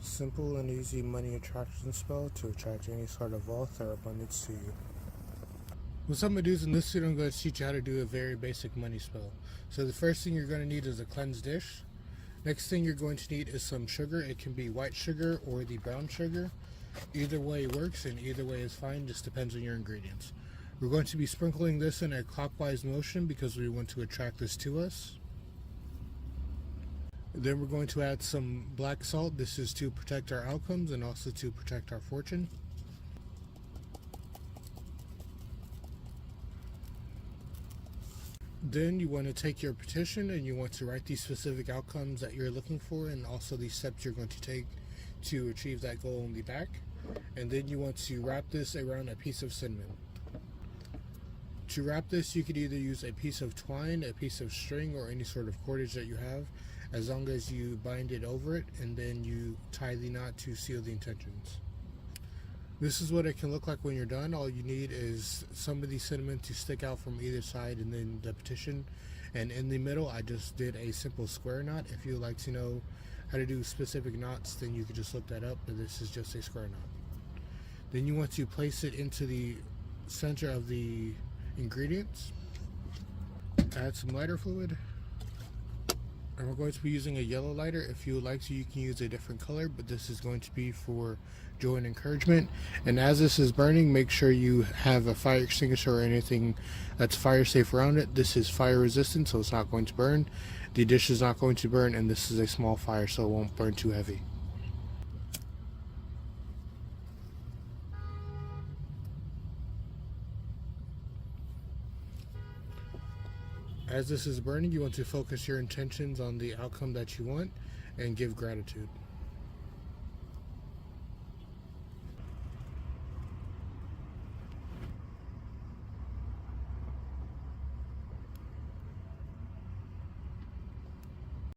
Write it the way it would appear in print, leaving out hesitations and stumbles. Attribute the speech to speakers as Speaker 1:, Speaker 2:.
Speaker 1: Simple and easy money attraction spell to attract any sort of wealth or abundance to you. What's up, my dudes? In this video I'm going to teach you how to do a very basic money spell. So the first thing you're going to need is a cleansed dish. Next thing you're going to need is some sugar. It can be white sugar or the brown sugar. Either way works and either way is fine, just depends on your ingredients. We're going to be sprinkling this in a clockwise motion because we want to attract this to us. Then we're going to add some black salt. This is to protect our outcomes and also to protect our fortune. Then you want to take your petition and you want to write these specific outcomes that you're looking for and also the steps you're going to take to achieve that goal on the back. And then you want to wrap this around a piece of cinnamon. To wrap this, you could either use a piece of twine, a piece of string, or any sort of cordage that you have, as long as you bind it over it and then you tie the knot to seal the intentions. This is what it can look like when you're done. All you need is some of the cinnamon to stick out from either side and then the petition. And in the middle, I just did a simple square knot. If you would like to know how to do specific knots, then you could just look that up, but this is just a square knot. Then you want to place it into the center of the ingredients. Add some lighter fluid. And we're going to be using a yellow lighter. If you would like to, you can use a different color, but this is going to be for joy and encouragement. And as this is burning, make sure you have a fire extinguisher or anything that's fire safe around it. This is fire resistant, so it's not going to burn. The dish is not going to burn, and this is a small fire, so it won't burn too heavy. As this is burning, you want to focus your intentions on the outcome that you want and give gratitude.